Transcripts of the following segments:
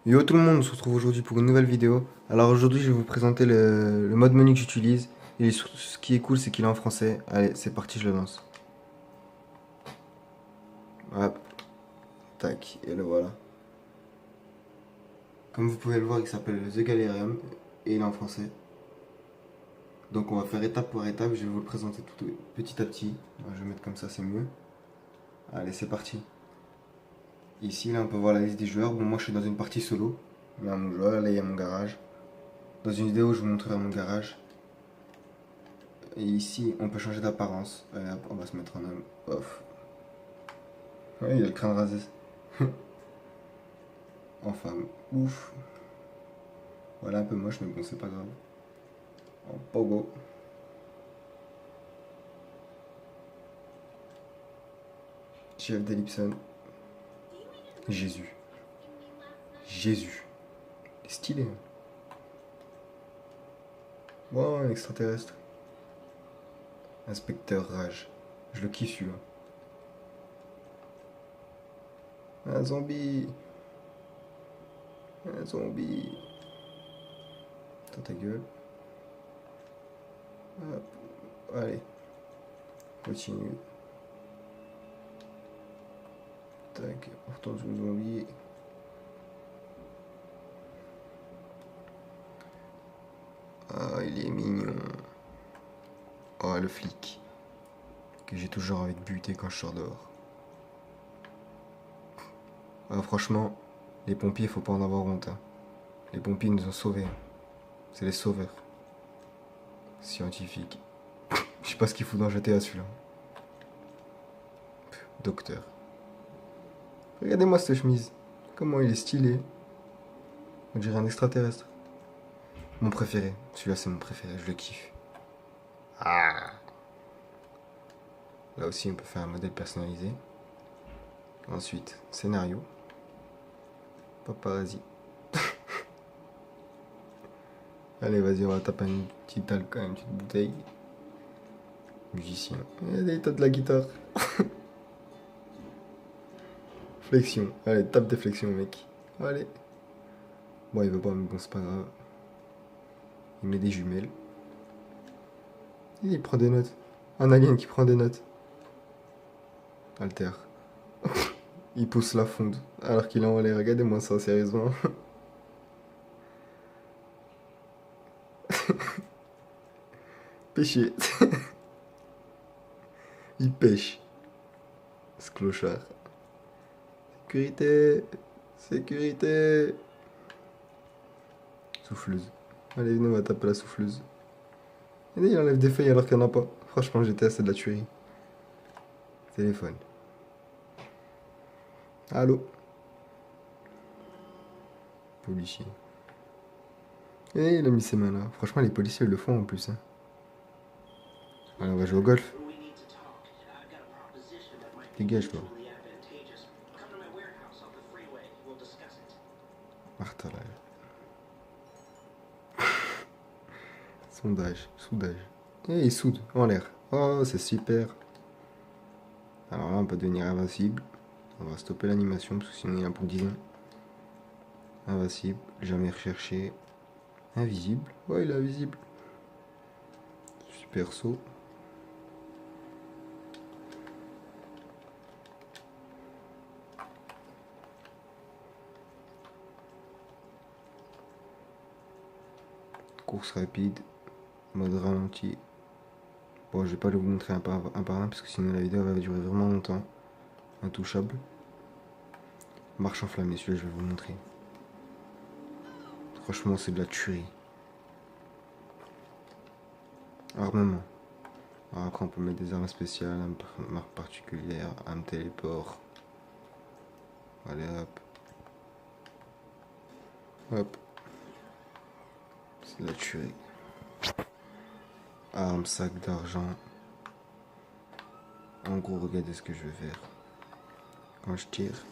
Yo tout le monde, on se retrouve aujourd'hui pour une nouvelle vidéo. Alors aujourd'hui je vais vous présenter le mode menu que j'utilise. Ce qui est cool c'est qu'il est en français. Allez c'est parti, je le lance. Hop, tac, et le voilà. Comme vous pouvez le voir il s'appelle The Galerium et il est en français. Donc on va faire étape par étape, je vais vous le présenter tout petit à petit. Je vais mettre comme ça, c'est mieux. Allez c'est parti. Ici là on peut voir la liste des joueurs. Bon moi je suis dans une partie solo. Là mon joueur, là il y a mon garage. Dans une vidéo je vous montrerai mon garage. Et ici, on peut changer d'apparence. Allez, hop, on va se mettre en homme. Off. Ouais, il a le crâne rasé. En femme. Ouf. Voilà, un peu moche, mais bon, c'est pas grave. En pogo. Chef d'Ellipson. Jésus. Jésus. Il est stylé. Wow, un extraterrestre. Inspecteur Rage. Je le kiffe celui-là. Un zombie. Un zombie. Dans ta gueule. Hop. Allez. Continue. Tac. On retourne sur le zombie. Ah, il est mignon. Oh, le flic. Que j'ai toujours envie de buter quand je sors dehors. Ah, franchement, les pompiers, faut pas en avoir honte, hein. Les pompiers nous ont sauvés. C'est les sauveurs. Scientifiques. Je sais pas ce qu'il fout dans GTA celui-là. Docteur. Regardez-moi cette chemise. Comment il est stylé. On dirait un extraterrestre. Mon préféré. Celui-là, c'est mon préféré. Je le kiffe. Ah. Là aussi, on peut faire un modèle personnalisé. Ensuite, scénario. Paparazzi. Allez, vas-y, on va taper une petite alcool, une petite bouteille. Musicien. Allez, t'as de la guitare. Flexion. Allez, tape des flexions, mec. Allez. Bon, il veut pas, mais bon, c'est pas grave. Il met des jumelles. Il prend des notes. Un alien qui prend des notes. Alter. Il pousse la fonde. Alors qu'il est en l'air. Regardez-moi ça, sérieusement. Pêcher. Il pêche. Ce clochard. Sécurité. Sécurité. Souffleuse. Allez, venez, on va taper la souffleuse. Et il enlève des feuilles alors qu'il n'y en a pas. Franchement, j'étais assez de la tuerie. Téléphone. Allô. Policier. Et il a mis ses mains là. Franchement, les policiers ils le font en plus, hein. Allez, on va jouer au golf. Dégage, toi. Martha, là. Sondage, soudage. Et il soude en l'air. Oh, c'est super. Alors là, on peut devenir invincible. On va stopper l'animation parce que sinon il y a pour 10 ans. Invincible, jamais recherché. Invisible. Ouais, il est invisible. Super saut. Course rapide. Mode ralenti. Bon, je vais pas vous montrer un par un parce que sinon la vidéo va durer vraiment longtemps. Intouchable. Marche enflammée, celui-là je vais vous montrer. Franchement, c'est de la tuerie. Armement. Alors après, on peut mettre des armes spéciales, armes particulières, armes téléport. Allez, hop. Hop. C'est de la tuerie. Arme, sac d'argent. En gros, regardez ce que je vais faire. Quand je tire,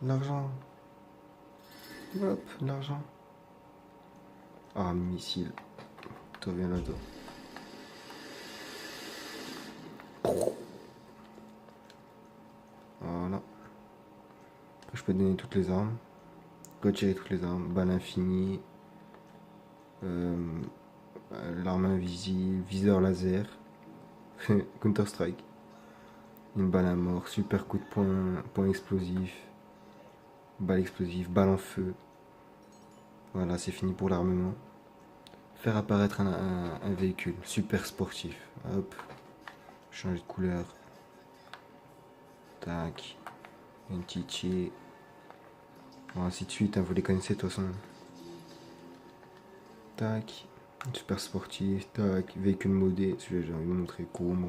l'argent. Hop, l'argent. Arme, missile. Toi, viens là-dedans. Voilà. Je peux donner toutes les armes. Retirer toutes les armes. Balle infinie. euh, L'arme invisible. Viseur laser. Counter-Strike. Une balle à mort. Super coup de poing. Point explosif. Balle explosive. Balle en feu. Voilà, c'est fini pour l'armement. Faire apparaître un véhicule. Super sportif. Hop. Changer de couleur. Tac. Un petit. Bon, ainsi de suite, hein, vous les connaissez de toute façon. Tac. Super sportif. Tac. Véhicule modé. Celui-là, j'ai envie de vous montrer. Kuromo.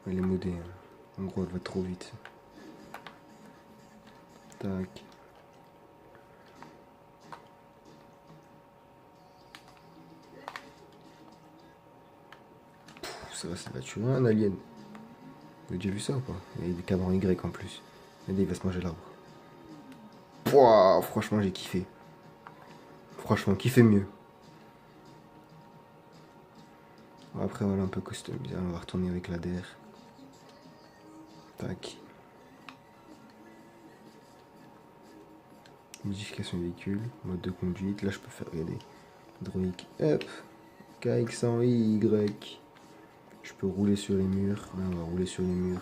Elle est modée. Hein. En gros, elle va trop vite. Tac. Ça va, ça va tuer un alien. Vous avez déjà vu ça ou pas? Il y a des cadrans Y en plus. Regardez, il va se manger l'arbre. Pouah, franchement, j'ai kiffé. Franchement, kiffé mieux. Après, voilà, un peu customisé. On va retourner avec l'ADR. Tac. Modification véhicule. Mode de conduite. Là, je peux faire, regardez. Hydraulique. Hop. KX100Y. Je peux rouler sur les murs. Ouais, on va rouler sur les murs.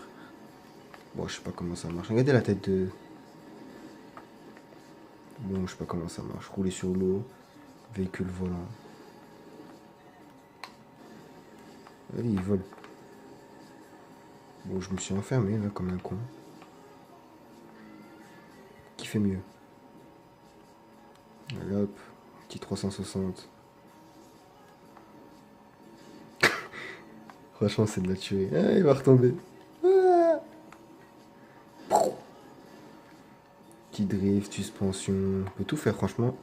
Bon, je sais pas comment ça marche. Regardez la tête de... Bon, je sais pas comment ça marche. Rouler sur l'eau. Véhicule volant. Allez, il vole. Bon, je me suis enfermé là comme un con. Qui fait mieux? Allez hop, petit 360. Franchement, c'est de la tuer. Ah, il va retomber. Ah. Petit drift, suspension. On peut tout faire, franchement.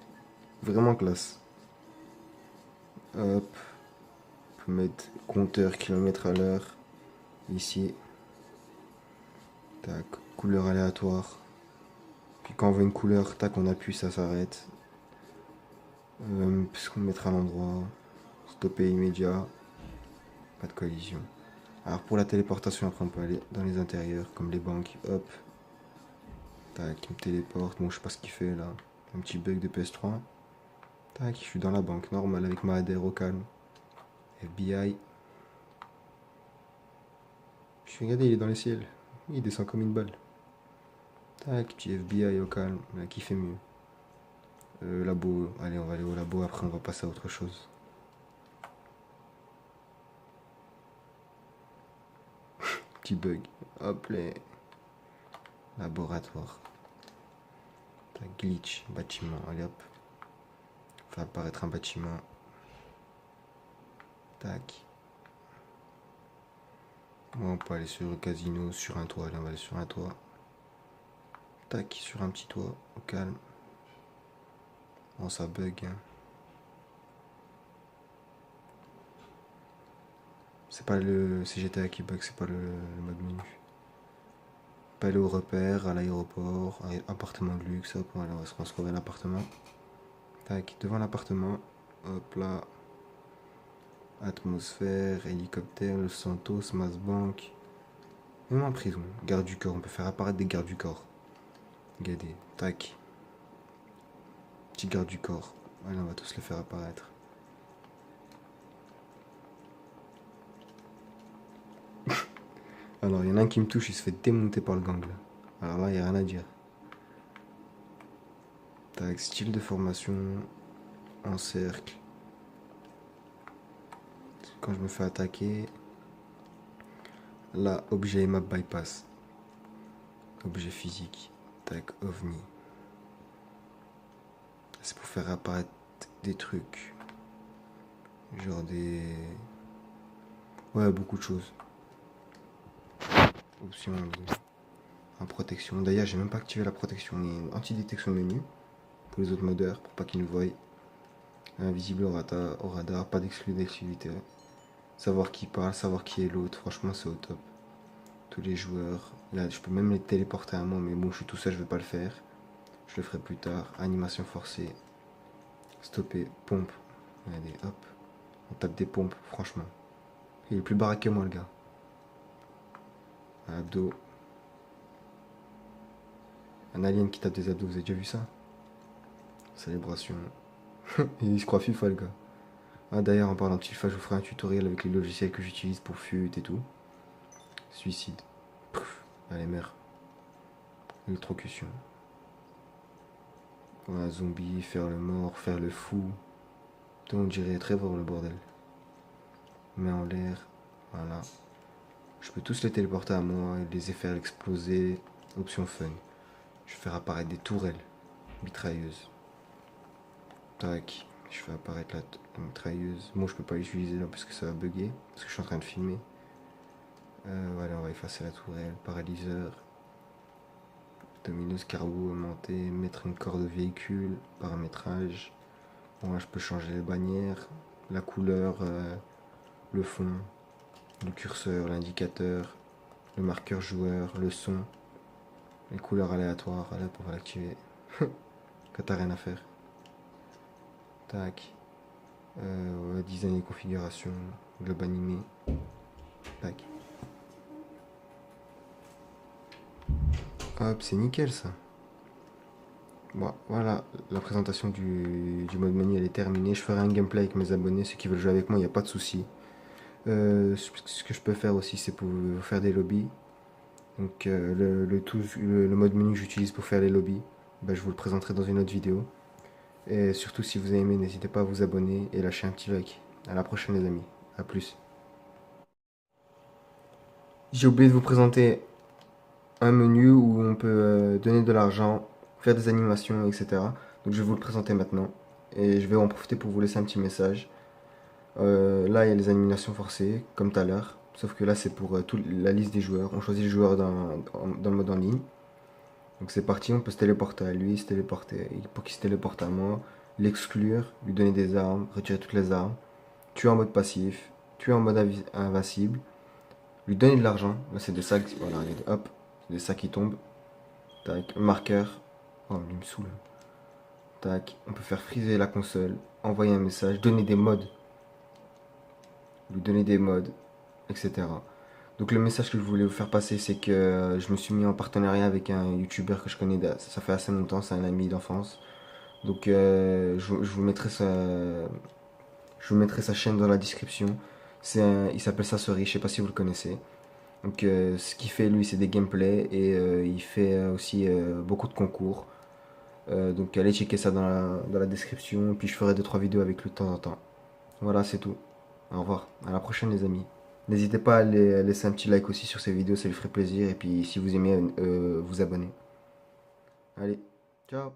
Vraiment classe. Hop. On peut mettre compteur kilomètres à l'heure. Ici. Tac. Couleur aléatoire. Puis quand on veut une couleur, tac, on appuie, ça s'arrête. Puisqu'on mettra à l'endroit. Stopper immédiat. Pas de collision. Alors pour la téléportation, après on peut aller dans les intérieurs, comme les banques. Hop. Tac, il me téléporte. Bon, je sais pas ce qu'il fait là. Un petit bug de PS3. Tac, je suis dans la banque, normal, avec ma ADR au calme. FBI. Je vais regarder, il est dans les ciels. Il descend comme une balle. Tac, petit FBI au calme. Là, qui fait mieux? Labo. Allez, on va aller au labo, après on va passer à autre chose. Petit bug. Hop là. Laboratoire. Tac, glitch. Bâtiment. Allez hop. Fait apparaître un bâtiment. Tac. Bon, on peut aller sur le casino, sur un toit. Allez, on va aller sur un toit. Tac, sur un petit toit, au calme. Bon, ça bug. Hein. C'est pas le CGTA qui bug, c'est pas le mode menu. Pas aller au repère, à l'aéroport, appartement de luxe, hop, voilà, on va se retrouver à l'appartement. Tac, devant l'appartement, hop là. Atmosphère, hélicoptère, le Santos, Massbank. Même en prison, garde du corps, on peut faire apparaître des gardes du corps. Regardez, tac. Petit garde du corps. Allez, on va tous les faire apparaître. Alors, il y en a un qui me touche, il se fait démonter par le gang là. Alors là, il n'y a rien à dire. Tac, style de formation en cercle. Quand je me fais attaquer, là, objet map bypass. Objet physique. Tac, ovni. C'est pour faire apparaître des trucs. Genre des... Ouais, beaucoup de choses. Option en protection. D'ailleurs, j'ai même pas activé la protection. Il y a une anti-détection menu pour les autres modeurs, pour pas qu'ils nous voient. Invisible au radar, pas d'exclus d'activité. Savoir qui parle, savoir qui est l'autre, franchement c'est au top. Tous les joueurs, là je peux même les téléporter à moi, mais bon je suis tout seul, je vais pas le faire. Je le ferai plus tard. Animation forcée. Stopper, pompe. Regardez, hop. On tape des pompes, franchement. Il est plus baraque que moi le gars. Abdos. Un alien qui tape des abdos, vous avez déjà vu ça? Célébration. Il se croit FIFA, le gars. Ah, d'ailleurs, en parlant de FIFA, je vous ferai un tutoriel avec les logiciels que j'utilise pour FUT et tout. Suicide. Allez, merde. Électrocution. Un zombie, faire le mort, faire le fou. Tout on dirait très fort le bordel. Main en l'air. Voilà. Je peux tous les téléporter à moi et les faire exploser. Option fun. Je vais faire apparaître des tourelles. Mitrailleuses. Tac. Je fais apparaître la mitrailleuse. Moi, je peux pas l'utiliser là parce que ça va bugger. Parce que je suis en train de filmer. Voilà, on va effacer la tourelle. Paralyseur. Domineuse cargo augmenté. Mettre une corde de véhicule. Paramétrage. Bon, là, je peux changer les bannières. La couleur. Le fond. Le curseur. L'indicateur. Le marqueur joueur. Le son. Les couleurs aléatoires. Là, pour l'activer. Quand t'as rien à faire. Tac. Design et configuration. Globe animé. Tac. Hop, c'est nickel ça. Bon, voilà, la présentation du mode menu elle est terminée. Je ferai un gameplay avec mes abonnés, ceux qui veulent jouer avec moi, il n'y a pas de souci. Ce que je peux faire aussi, c'est pour vous faire des lobbies. Donc le mode menu que j'utilise pour faire les lobbies, bah, je vous le présenterai dans une autre vidéo. Et surtout, si vous avez aimé, n'hésitez pas à vous abonner et lâcher un petit like. À la prochaine les amis, à plus. J'ai oublié de vous présenter un menu où on peut donner de l'argent, faire des animations, etc. Donc je vais vous le présenter maintenant. Et je vais en profiter pour vous laisser un petit message. Là, il y a les animations forcées, comme tout à l'heure. Sauf que là, c'est pour toute la liste des joueurs. On choisit le joueur dans le mode en ligne. Donc c'est parti, on peut se téléporter à lui, se téléporter pour qu'il se téléporte à moi, l'exclure, lui donner des armes, retirer toutes les armes, tuer en mode passif, tuer en mode invincible, lui donner de l'argent. Là, c'est des sacs, voilà, regardez, hop, c'est des sacs qui tombent. Tac, marqueur. Oh, il me saoule. Tac, on peut faire friser la console, envoyer un message, donner des modes, lui donner des modes, etc. Donc le message que je voulais vous faire passer, c'est que je me suis mis en partenariat avec un YouTuber que je connais, ça fait assez longtemps, c'est un ami d'enfance. Donc je vous mettrai sa chaîne dans la description. Il s'appelle Sasori, je sais pas si vous le connaissez. Donc ce qu'il fait lui, c'est des gameplays et il fait aussi beaucoup de concours. Donc allez checker ça dans la description. Puis je ferai 2-3 vidéos avec lui de temps en temps. Voilà, c'est tout. Au revoir. À la prochaine les amis. N'hésitez pas à laisser un petit like aussi sur ces vidéos, ça lui ferait plaisir. Et puis si vous aimez, vous abonner. Allez, ciao.